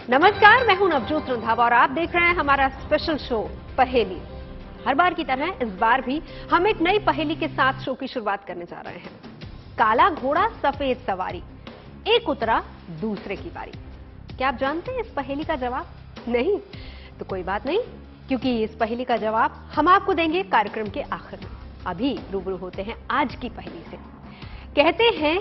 नमस्कार, मैं हूं नवजोत रंधावा और आप देख रहे हैं हमारा स्पेशल शो पहेली। हर बार की तरह इस बार भी हम एक नई पहेली के साथ शो की शुरुआत करने जा रहे हैं। काला घोड़ा सफेद सवारी, एक उतरा दूसरे की बारी। क्या आप जानते हैं इस पहेली का जवाब? नहीं तो कोई बात नहीं, क्योंकि इस पहेली का जवाब हम आपको देंगे कार्यक्रम के आखिर में। अभी रूबरू होते हैं आज की पहेली से। कहते हैं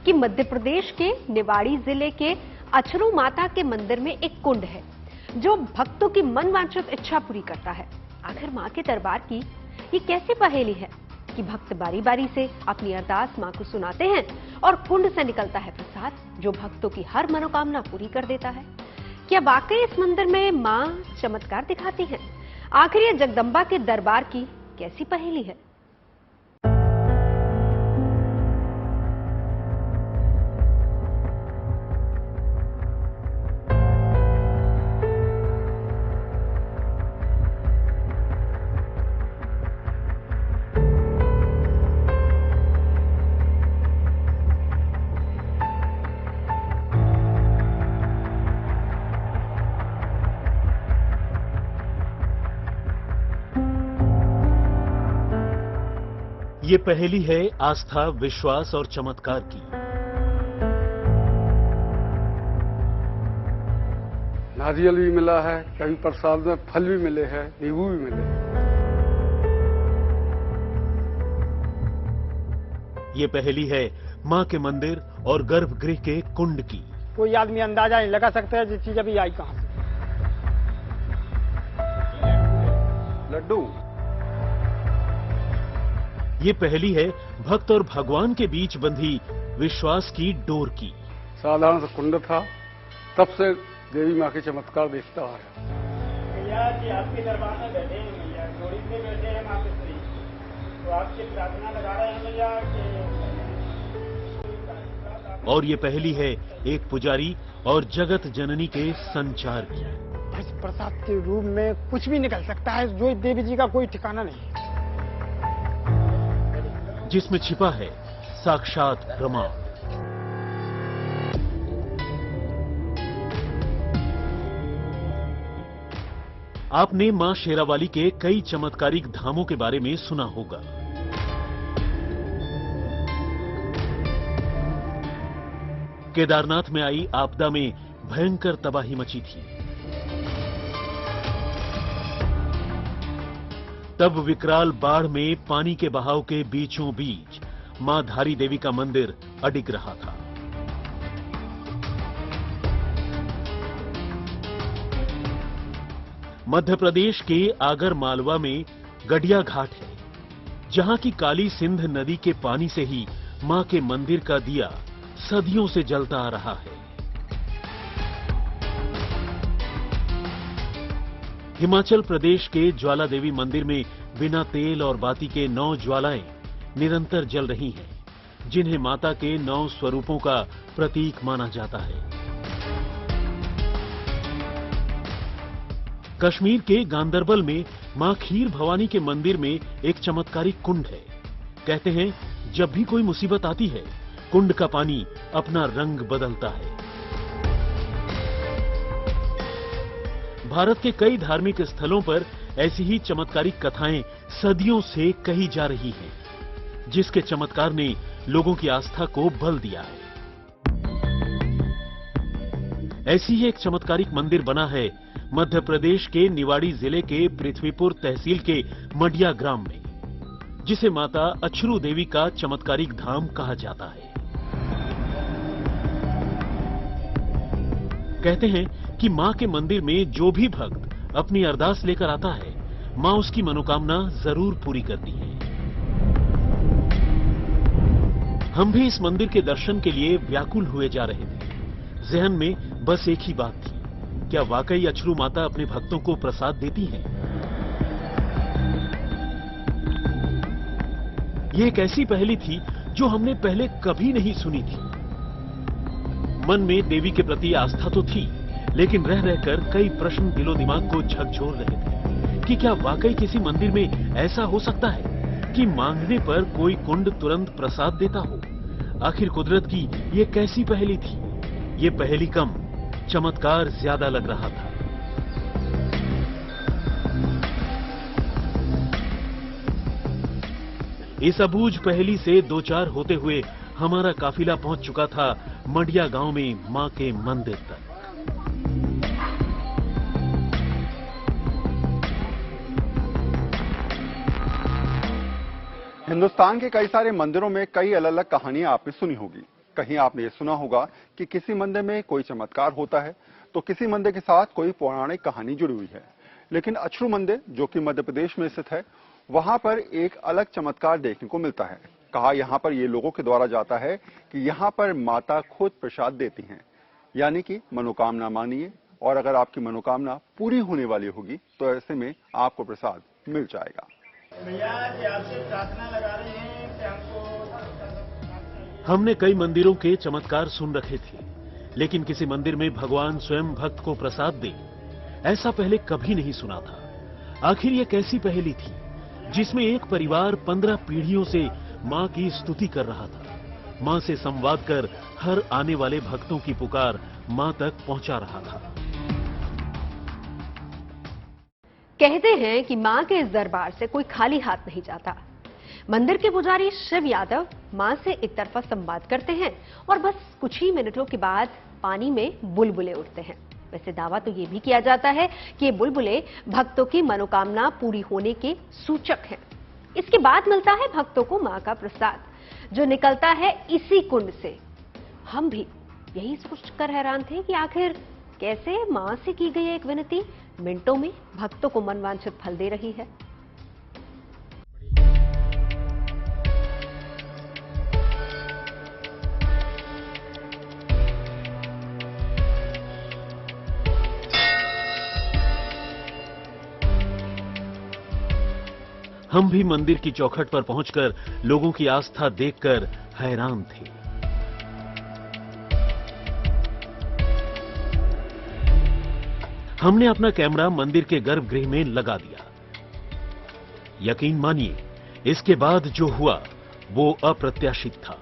कि मध्य प्रदेश के निवाड़ी जिले के अछरू माता के मंदिर में एक कुंड है जो भक्तों की मनवांछित इच्छा पूरी करता है। आखिर मां के दरबार की ये कैसी पहेली है कि भक्त बारी बारी से अपनी अरदास मां को सुनाते हैं और कुंड से निकलता है प्रसाद जो भक्तों की हर मनोकामना पूरी कर देता है। क्या वाकई इस मंदिर में मां चमत्कार दिखाती हैं? आखिर ये जगदम्बा के दरबार की कैसी पहेली है? ये पहेली है आस्था, विश्वास और चमत्कार की। नारियल भी मिला है, कभी प्रसाद में फल भी मिले हैं, नींबू भी मिले हैं। ये पहेली है मां के मंदिर और गर्भगृह के कुंड की। कोई आदमी अंदाजा नहीं लगा सकता है ये चीज अभी आई कहां से। लड्डू। ये पहेली है भक्त और भगवान के बीच बंधी विश्वास की डोर की। साधारण सा कुंड था, तब से देवी माँ के चमत्कार देखता आया। भैया जी आपके दरबार में बैठे हैं भैया, जोड़ी से बैठे हैं माँ के श्री, तो आपसे प्रार्थना लगा रहे हैं भैया कि। और ये पहेली है एक पुजारी और जगत जननी के संचार की। इस प्रसाद के रूप में कुछ भी निकल सकता है, जो देवी जी का कोई ठिकाना नहीं, जिसमें छिपा है साक्षात प्रमाण। आपने मां शेरावाली के कई चमत्कारिक धामों के बारे में सुना होगा। केदारनाथ में आई आपदा में भयंकर तबाही मची थी। तब विकराल बाढ़ में पानी के बहाव के बीचों बीच मां धारी देवी का मंदिर अडिग रहा था। मध्य प्रदेश के आगर मालवा में गडिया घाट है, जहां की काली सिंध नदी के पानी से ही मां के मंदिर का दिया सदियों से जलता आ रहा है। हिमाचल प्रदेश के ज्वाला देवी मंदिर में बिना तेल और बाती के 9 ज्वालाएं निरंतर जल रही हैं, जिन्हें माता के 9 स्वरूपों का प्रतीक माना जाता है। कश्मीर के गांदरबल में मां खीर भवानी के मंदिर में एक चमत्कारिक कुंड है। कहते हैं जब भी कोई मुसीबत आती है, कुंड का पानी अपना रंग बदलता है। भारत के कई धार्मिक स्थलों पर ऐसी ही चमत्कारिक कथाएं सदियों से कही जा रही हैं, जिसके चमत्कार ने लोगों की आस्था को बल दिया है। ऐसी ही एक चमत्कारिक मंदिर बना है मध्य प्रदेश के निवाड़ी जिले के पृथ्वीपुर तहसील के मडिया ग्राम में, जिसे माता अछरू देवी का चमत्कारिक धाम कहा जाता है। कहते हैं कि मां के मंदिर में जो भी भक्त अपनी अरदास लेकर आता है, मां उसकी मनोकामना जरूर पूरी करती है। हम भी इस मंदिर के दर्शन के लिए व्याकुल हुए जा रहे थे। जहन में बस एक ही बात थी, क्या वाकई अछरू माता अपने भक्तों को प्रसाद देती हैं? ये एक ऐसी पहेली थी जो हमने पहले कभी नहीं सुनी थी। मन में देवी के प्रति आस्था तो थी, लेकिन रह रहकर कई प्रश्न दिलो दिमाग को झकझोर रहे थे कि क्या वाकई किसी मंदिर में ऐसा हो सकता है कि मांगने पर कोई कुंड तुरंत प्रसाद देता हो? आखिर कुदरत की ये कैसी पहेली थी? ये पहेली कम, चमत्कार ज्यादा लग रहा था। इस अबूझ पहेली से दो चार होते हुए हमारा काफिला पहुंच चुका था मंडिया गांव में मां के मंदिर तक। हिंदुस्तान के कई सारे मंदिरों में कई अलग अलग कहानियां आपने सुनी होगी। कहीं आपने ये सुना होगा कि किसी मंदिर में कोई चमत्कार होता है तो किसी मंदिर के साथ कोई पौराणिक कहानी जुड़ी हुई है। लेकिन अछरू मंदिर, जो कि मध्य प्रदेश में स्थित है, वहां पर एक अलग चमत्कार देखने को मिलता है। कहा यहां पर ये लोगों के द्वारा जाता है कि यहां पर माता खुद प्रसाद देती हैं, यानी कि मनोकामना मानिए और अगर आपकी मनोकामना पूरी होने वाली होगी तो ऐसे में आपको प्रसाद मिल जाएगा। भैया जी आपसे प्रार्थना लगा रहे हैं कि हमको हमने कई मंदिरों के चमत्कार सुन रखे थे, लेकिन किसी मंदिर में भगवान स्वयं भक्त को प्रसाद दे, ऐसा पहले कभी नहीं सुना था। आखिर ये कैसी पहेली थी जिसमें एक परिवार 15 पीढ़ियों से मां की स्तुति कर रहा था, मां से संवाद कर हर आने वाले भक्तों की पुकार मां तक पहुंचा रहा था। कहते हैं कि मां के इस दरबार से कोई खाली हाथ नहीं जाता। मंदिर के पुजारी शिव यादव मां से एक तरफा संवाद करते हैं और बस कुछ ही मिनटों के बाद पानी में बुलबुले उठते हैं। वैसे दावा तो ये भी किया जाता है कि ये बुलबुले भक्तों की मनोकामना पूरी होने के सूचक हैं। इसके बाद मिलता है भक्तों को मां का प्रसाद, जो निकलता है इसी कुंड से। हम भी यही सोचकर हैरान थे कि आखिर कैसे मां से की गई एक विनती मिनटों में भक्तों को मनवांछित फल दे रही है। हम भी मंदिर की चौखट पर पहुंचकर लोगों की आस्था देखकर हैरान थे। हमने अपना कैमरा मंदिर के गर्भगृह में लगा दिया। यकीन मानिए, इसके बाद जो हुआ वो अप्रत्याशित था,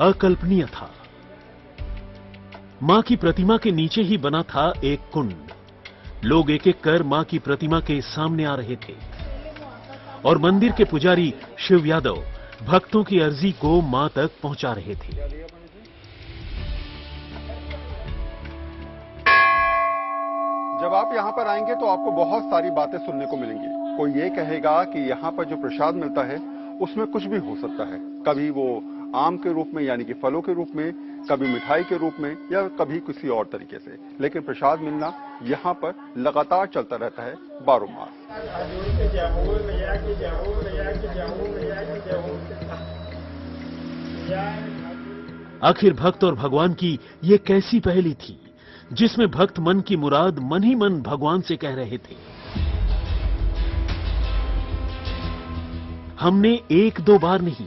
अकल्पनीय था। मां की प्रतिमा के नीचे ही बना था एक कुंड। लोग एक एक कर मां की प्रतिमा के सामने आ रहे थे और मंदिर के पुजारी शिव यादव भक्तों की अर्जी को मां तक पहुंचा रहे थे। जब आप यहाँ पर आएंगे तो आपको बहुत सारी बातें सुनने को मिलेंगी। कोई ये कहेगा कि यहाँ पर जो प्रसाद मिलता है उसमें कुछ भी हो सकता है। कभी वो आम के रूप में यानी कि फलों के रूप में, कभी मिठाई के रूप में या कभी किसी और तरीके से, लेकिन प्रसाद मिलना यहाँ पर लगातार चलता रहता है 12 मास। आखिर भक्त और भगवान की ये कैसी पहेली थी जिसमें भक्त मन की मुराद मन ही मन भगवान से कह रहे थे। हमने एक दो बार नहीं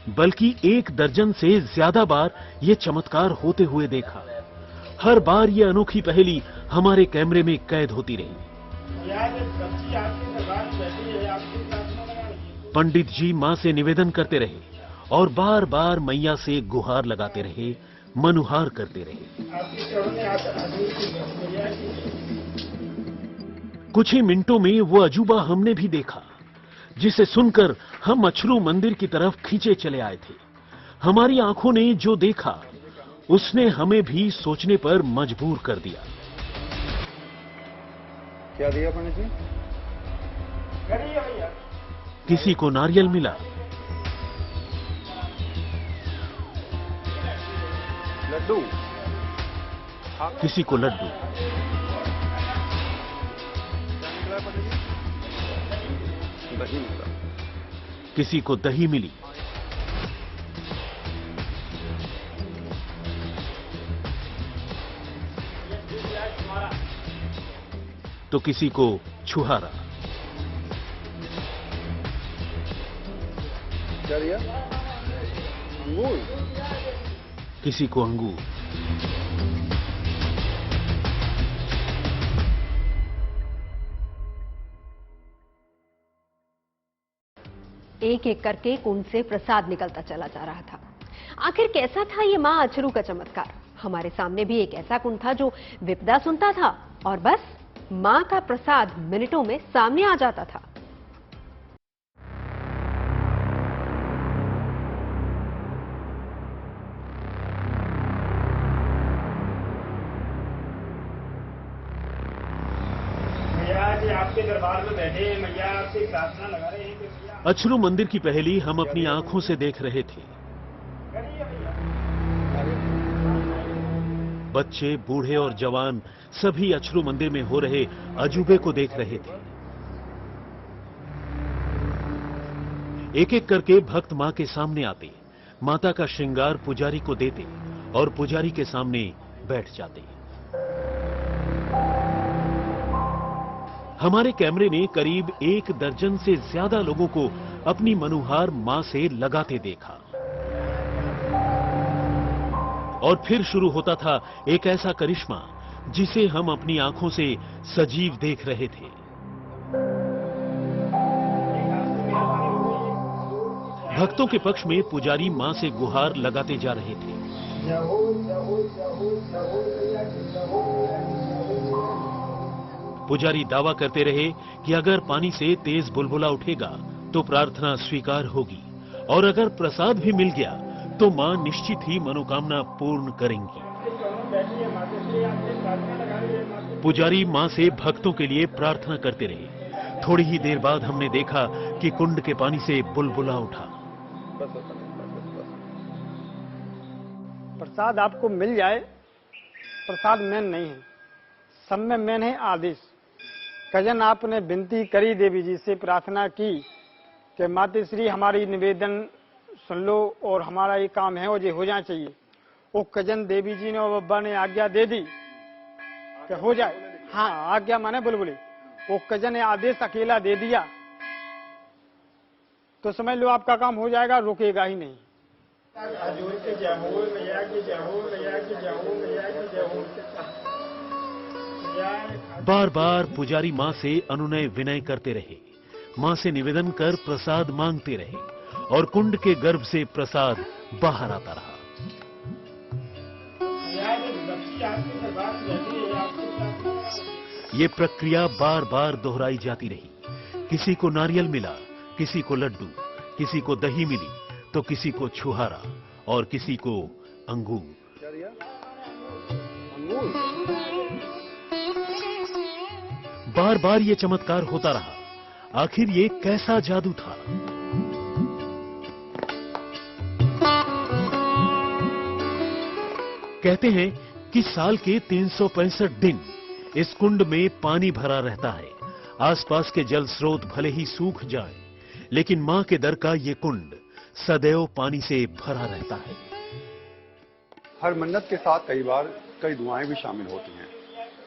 बल्कि 1 दर्जन से ज्यादा बार ये चमत्कार होते हुए देखा। हर बार ये अनोखी पहेली हमारे कैमरे में कैद होती रही। पंडित जी मां से निवेदन करते रहे और बार बार मैया से गुहार लगाते रहे, मनुहार करते रहे। कुछ ही मिनटों में वो अजूबा हमने भी देखा, जिसे सुनकर हम अछरू मंदिर की तरफ खींचे चले आए थे। हमारी आंखों ने जो देखा उसने हमें भी सोचने पर मजबूर कर दिया। क्या दिया पंडित जी? किसी को नारियल मिला, लड्डू, किसी को लड्डू, दही मिला, किसी को दही मिली, तो किसी को छुहारा। क्या दिया? अंगूर, किसी को अंगूर। एक एक करके कुंड से प्रसाद निकलता चला जा रहा था। आखिर कैसा था ये मां अछरू का चमत्कार? हमारे सामने भी एक ऐसा कुंड था जो विपदा सुनता था और बस मां का प्रसाद मिनटों में सामने आ जाता था। मैया जी आपके दरबार में बैठे हैं, मैया आपसे प्रार्थना लगा रहे हैं कि मैया अछरू मंदिर की पहेली हम अपनी आंखों से देख रहे थे। करिए भैया। बच्चे, बूढ़े और जवान सभी अछरू मंदिर में हो रहे अजूबे को देख रहे थे। एक एक करके भक्त मां के सामने आते, माता का श्रृंगार पुजारी को देते और पुजारी के सामने बैठ जाते। हमारे कैमरे ने करीब 1 दर्जन से ज्यादा लोगों को अपनी मनुहार मां से लगाते देखा। और फिर शुरू होता था एक ऐसा करिश्मा जिसे हम अपनी आंखों से सजीव देख रहे थे। भक्तों के पक्ष में पुजारी मां से गुहार लगाते जा रहे थे। पुजारी दावा करते रहे कि अगर पानी से तेज बुलबुला उठेगा तो प्रार्थना स्वीकार होगी और अगर प्रसाद भी मिल गया तो मां निश्चित ही मनोकामना पूर्ण करेंगी। पुजारी मां से भक्तों के लिए प्रार्थना करते रहे। थोड़ी ही देर बाद हमने देखा कि कुंड के पानी से बुलबुला उठा। प्रसाद आपको मिल जाए, प्रसाद मेन नहीं है, सब में मेन है आदेश। कजन आपने विनती करी देवी जी से, प्रार्थना की कि माताश्री हमारी निवेदन सुन लो और हमारा ये काम है और ये हो जाना चाहिए। वो कजन देवी जी ने और बब्बा ने आज्ञा दे दी कि हो जाए। हाँ, आज्ञा माने बुलबुली। वो कजन ने आदेश अकेला दे दिया तो समझ लो आपका काम हो जाएगा, रुकेगा ही नहीं। बार बार पुजारी मां से अनुनय विनय करते रहे, मां से निवेदन कर प्रसाद मांगते रहे और कुंड के गर्भ से प्रसाद बाहर आता रहा। ये प्रक्रिया बार बार दोहराई जाती रही। किसी को नारियल मिला, किसी को लड्डू, किसी को दही मिली तो किसी को छुहारा और किसी को अंगूर। बार बार ये चमत्कार होता रहा। आखिर ये कैसा जादू था? कहते हैं कि साल के 365 दिन इस कुंड में पानी भरा रहता है। आसपास के जल स्रोत भले ही सूख जाएं, लेकिन मां के दर का ये कुंड सदैव पानी से भरा रहता है। हर मन्नत के साथ कई बार कई दुआएं भी शामिल होती हैं।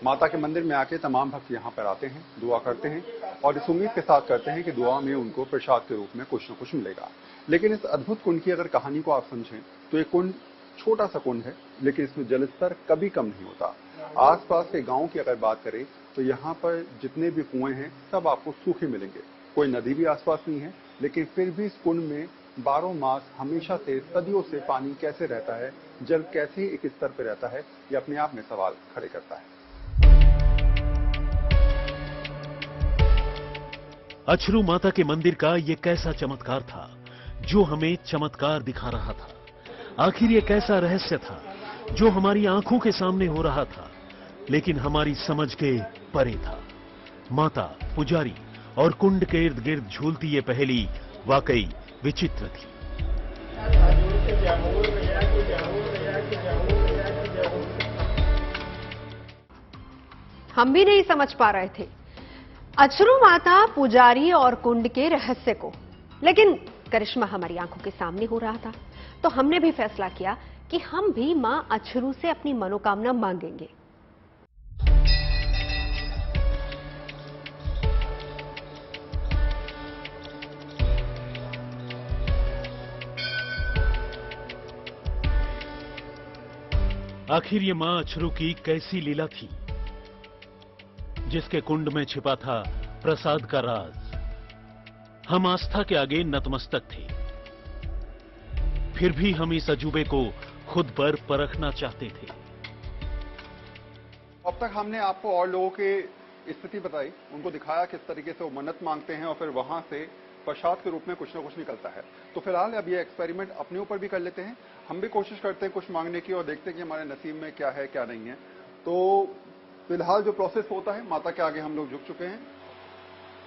माता के मंदिर में आके तमाम भक्त यहाँ पर आते हैं, दुआ करते हैं और इस उम्मीद के साथ करते हैं कि दुआ में उनको प्रसाद के रूप में कुछ न कुछ मिलेगा। लेकिन इस अद्भुत कुंड की अगर कहानी को आप समझें तो ये कुंड छोटा सा कुंड है, लेकिन इसमें जल स्तर कभी कम नहीं होता। आसपास के गांव की अगर बात करें तो यहाँ पर जितने भी कुएं हैं सब आपको सूखे मिलेंगे। कोई नदी भी आसपास नहीं है, लेकिन फिर भी इस कुंड में 12 मास हमेशा से सदियों से पानी कैसे रहता है, जल कैसे एक स्तर पर रहता है, ये अपने आप में सवाल खड़े करता है। अछरू माता के मंदिर का ये कैसा चमत्कार था जो हमें चमत्कार दिखा रहा था? आखिर ये कैसा रहस्य था जो हमारी आंखों के सामने हो रहा था लेकिन हमारी समझ के परे था? माता, पुजारी और कुंड के इर्द गिर्द झूलती ये पहेली वाकई विचित्र थी। हम भी नहीं समझ पा रहे थे अछरू माता, पुजारी और कुंड के रहस्य को, लेकिन करिश्मा हमारी आंखों के सामने हो रहा था तो हमने भी फैसला किया कि हम भी मां अछरू से अपनी मनोकामना मांगेंगे। आखिर ये मां अछरू की कैसी लीला थी जिसके कुंड में छिपा था प्रसाद का राज? हम आस्था के आगे नतमस्तक थे, फिर भी हम इस अजूबे को खुद पर परखना चाहते थे। अब तक हमने आपको और लोगों की स्थिति बताई, उनको दिखाया किस तरीके से वो मन्नत मांगते हैं और फिर वहां से प्रसाद के रूप में कुछ ना कुछ निकलता है। तो फिलहाल अब ये एक्सपेरिमेंट अपने ऊपर भी कर लेते हैं, हम भी कोशिश करते हैं कुछ मांगने की और देखते हैं कि हमारे नसीब में क्या है क्या नहीं है। तो फिलहाल जो प्रोसेस होता है, माता के आगे हम लोग झुक चुके हैं।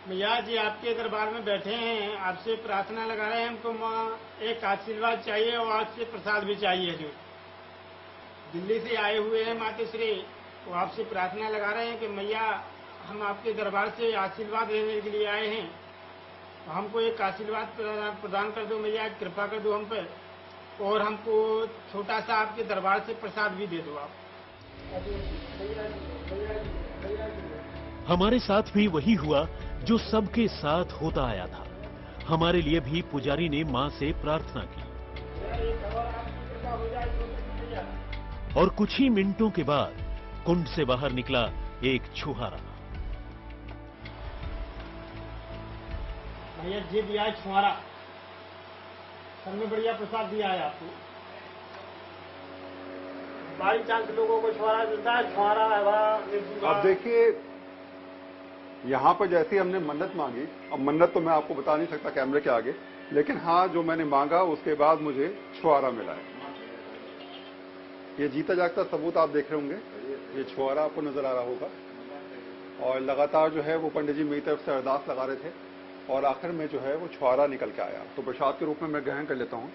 मैया जी आपके दरबार में बैठे हैं, आपसे प्रार्थना लगा रहे हैं, हमको माँ एक आशीर्वाद चाहिए और आपसे प्रसाद भी चाहिए। जो दिल्ली से आए हुए हैं माताश्री, वो आपसे प्रार्थना लगा रहे हैं कि मैया हम आपके दरबार से आशीर्वाद लेने के लिए आए हैं, तो हमको एक आशीर्वाद प्रदान कर दो मैया, कृपा कर दो हम पर, और हमको छोटा सा आपके दरबार से प्रसाद भी दे दो आप। हमारे साथ भी वही हुआ जो सबके साथ होता आया था। हमारे लिए भी पुजारी ने मां से प्रार्थना की और कुछ ही मिनटों के बाद कुंड से बाहर निकला एक छुहारा। भैया जी दिया है छुहारा, सब में बढ़िया प्रसाद दिया है आपको। बाई चांस लोगों को छुहारा मिलता है, छुहारा है। अब देखिए, यहाँ पर जैसे हमने मन्नत मांगी, अब मन्नत तो मैं आपको बता नहीं सकता कैमरे के आगे, लेकिन हाँ जो मैंने मांगा उसके बाद मुझे छुहारा मिला है। ये जीता जागता सबूत आप देख रहे होंगे, ये छुहारा आपको नजर आ रहा होगा। और लगातार जो है वो पंडित जी मेरी तरफ से अरदास लगा रहे थे और आखिर में जो है वो छुहारा निकल के आया। तो प्रसाद के रूप में मैं ग्रहण कर लेता हूँ।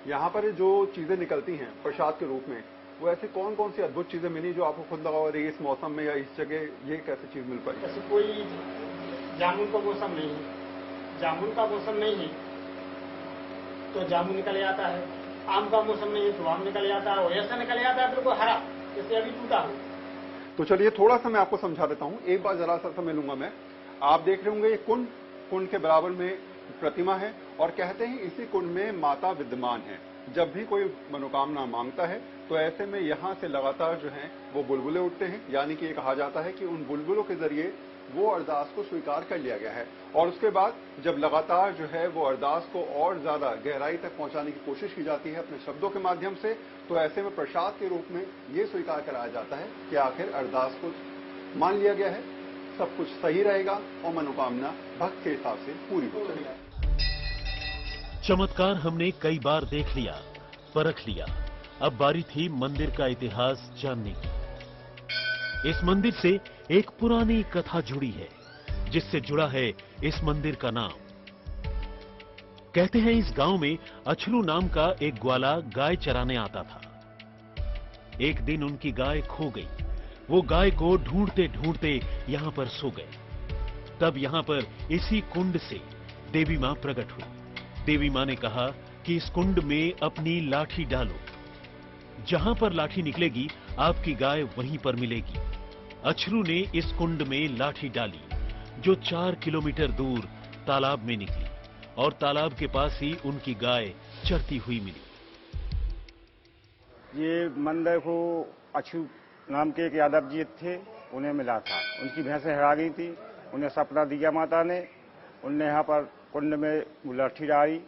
यहाँ पर जो चीजें निकलती हैं प्रसाद के रूप में, वो ऐसे कौन कौन सी अद्भुत चीजें मिली जो आपको खुद लगा हो रही है इस मौसम में या इस जगह ये कैसी चीज मिल पाई? ऐसे कोई जामुन का मौसम नहीं है, जामुन का मौसम नहीं है तो जामुन निकल जाता है, आम का मौसम नहीं है तो आम निकल जाता है, और ऐसा निकल जाता है बिल्कुल हरा जैसे अभी टूटा हो। तो चलिए थोड़ा सा मैं आपको समझा देता हूँ, एक बार जरा सा समय लूंगा मैं। आप देख रहे होंगे ये कुंड के बराबर में प्रतिमा है और कहते हैं इसी कुंड में माता विद्यमान है। जब भी कोई मनोकामना मांगता है तो ऐसे में यहाँ से लगातार जो है वो बुलबुले उठते हैं, यानी कि ये कहा जाता है कि उन बुलबुलों के जरिए वो अरदास को स्वीकार कर लिया गया है। और उसके बाद जब लगातार जो है वो अरदास को और ज्यादा गहराई तक पहुंचाने की कोशिश की जाती है अपने शब्दों के माध्यम से, तो ऐसे में प्रसाद के रूप में ये स्वीकार कराया जाता है कि आखिर अरदास को मान लिया गया है, सब कुछ सही रहेगा और मनोकामना भक्त के हिसाब से पूरी हो जाएगी। चमत्कार हमने कई बार देख लिया, परख लिया, अब बारी थी मंदिर का इतिहास जानने की। इस मंदिर से एक पुरानी कथा जुड़ी है जिससे जुड़ा है इस मंदिर का नाम। कहते हैं इस गांव में अछलू नाम का एक ग्वाला गाय चराने आता था। एक दिन उनकी गाय खो गई। वो गाय को ढूंढते ढूंढते यहां पर सो गए। तब यहां पर इसी कुंड से देवी मां प्रकट हुई। देवी मां ने कहा कि इस कुंड में अपनी लाठी डालो, जहां पर लाठी निकलेगी आपकी गाय वहीं पर मिलेगी। अछरू ने इस कुंड में लाठी डाली जो 4 किलोमीटर दूर तालाब में निकली और तालाब के पास ही उनकी गाय चरती हुई मिली। ये मंदिर को अछू नाम के एक यादव जी थे, उन्हें मिला था। उनकी भैंसें हरा गई थी, उन्हें सपना दिया माता ने। उनने यहाँ पर कुंड में लाठी डाली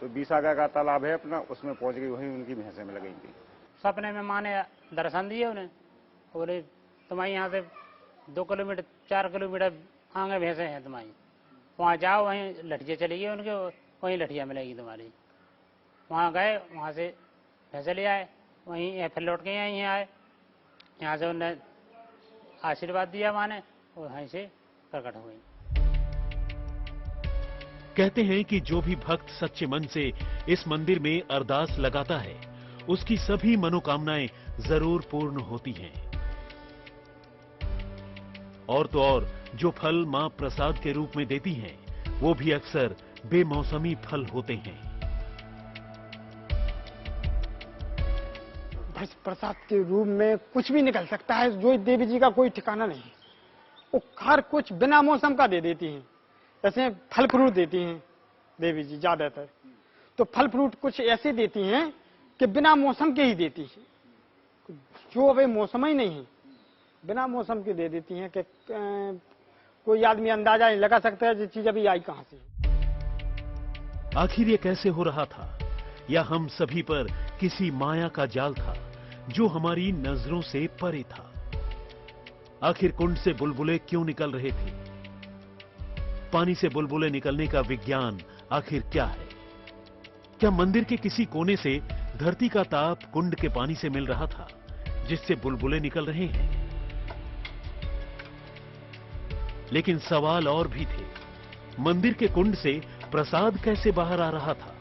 तो 20 आगा का तालाब है अपना, उसमें पहुंच गई, वहीं उनकी भैंसें मिल गई थी। सपने में माँ ने दर्शन दिए उन्हें, बोले तुम्हारी यहाँ से 2 किलोमीटर 4 किलोमीटर आगे भैंसे हैं तुम्हारी, वहाँ जाओ, वहीं लठियाँ चली गई उनके, वहीं लठियाँ मिलेगी तुम्हारी। वहाँ गए, वहाँ से भैंसे ले आए, वहीं फिर लौट के यहीं आए। यहाँ से उन्हें आशीर्वाद दिया माँ ने और वहीं से प्रकट हो गई। कहते हैं कि जो भी भक्त सच्चे मन से इस मंदिर में अरदास लगाता है उसकी सभी मनोकामनाएं जरूर पूर्ण होती हैं। और तो और जो फल मां प्रसाद के रूप में देती हैं वो भी अक्सर बेमौसमी फल होते हैं। बस प्रसाद के रूप में कुछ भी निकल सकता है, जो देवी जी का कोई ठिकाना नहीं है। वो हर कुछ बिना मौसम का दे देती हैं। जैसे फल फ्रूट देती हैं देवी जी ज्यादातर, तो फल फ्रूट कुछ ऐसे देती हैं कि बिना मौसम के ही देती है, जो अभी मौसम ही नहीं है, बिना मौसम के दे देती हैं कि कोई आदमी अंदाजा नहीं लगा सकता है ये चीज अभी आई कहां से। आखिर ये कैसे हो रहा था, या हम सभी पर किसी माया का जाल था जो हमारी नजरों से परे था। आखिर कुंड से बुलबुले क्यों निकल रहे थे? पानी से बुलबुले निकलने का विज्ञान आखिर क्या है? क्या मंदिर के किसी कोने से धरती का ताप कुंड के पानी से मिल रहा था, जिससे बुलबुले निकल रहे हैं? लेकिन सवाल और भी थे। मंदिर के कुंड से प्रसाद कैसे बाहर आ रहा था?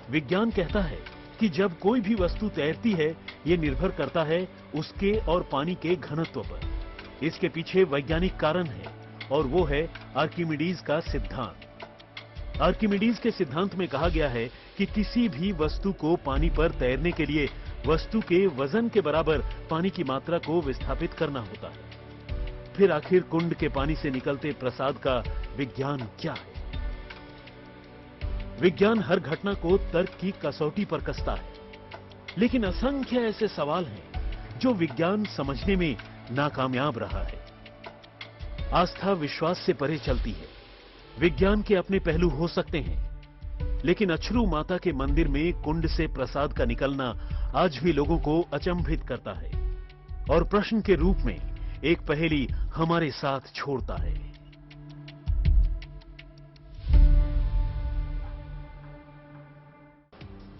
विज्ञान कहता है कि जब कोई भी वस्तु तैरती है, यह निर्भर करता है उसके और पानी के घनत्व पर। इसके पीछे वैज्ञानिक कारण है और वो है आर्किमिडीज का सिद्धांत। आर्किमिडीज के सिद्धांत में कहा गया है कि किसी भी वस्तु को पानी पर तैरने के लिए वस्तु के वजन के बराबर पानी की मात्रा को विस्थापित करना होता है। फिर आखिर कुंड के पानी से निकलते प्रसाद का विज्ञान क्या है? विज्ञान हर घटना को तर्क की कसौटी पर कसता है, लेकिन असंख्य ऐसे सवाल हैं जो विज्ञान समझने में नाकामयाब रहा है। आस्था विश्वास से परे चलती है। विज्ञान के अपने पहलू हो सकते हैं, लेकिन अछरू माता के मंदिर में कुंड से प्रसाद का निकलना आज भी लोगों को अचंभित करता है और प्रश्न के रूप में एक पहेली हमारे साथ छोड़ता है।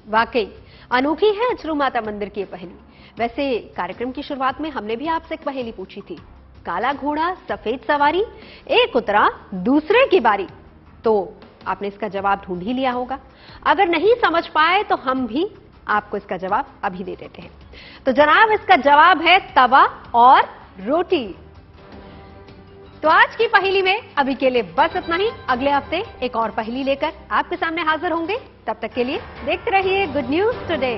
वाकई अनोखी है अछरू माता मंदिर की ये पहेली। वैसे कार्यक्रम की शुरुआत में हमने भी आपसे एक पहेली पूछी थी, काला घोड़ा सफेद सवारी, एक उतरा दूसरे की बारी। तो आपने इसका जवाब ढूंढ ही लिया होगा। अगर नहीं समझ पाए तो हम भी आपको इसका जवाब अभी दे देते हैं। तो जनाब, इसका जवाब है तवा और रोटी। तो आज की पहेली में अभी के लिए बस इतना ही। अगले हफ्ते एक और पहेली लेकर आपके सामने हाजिर होंगे। तब तक के लिए देखते रहिए गुड न्यूज टुडे।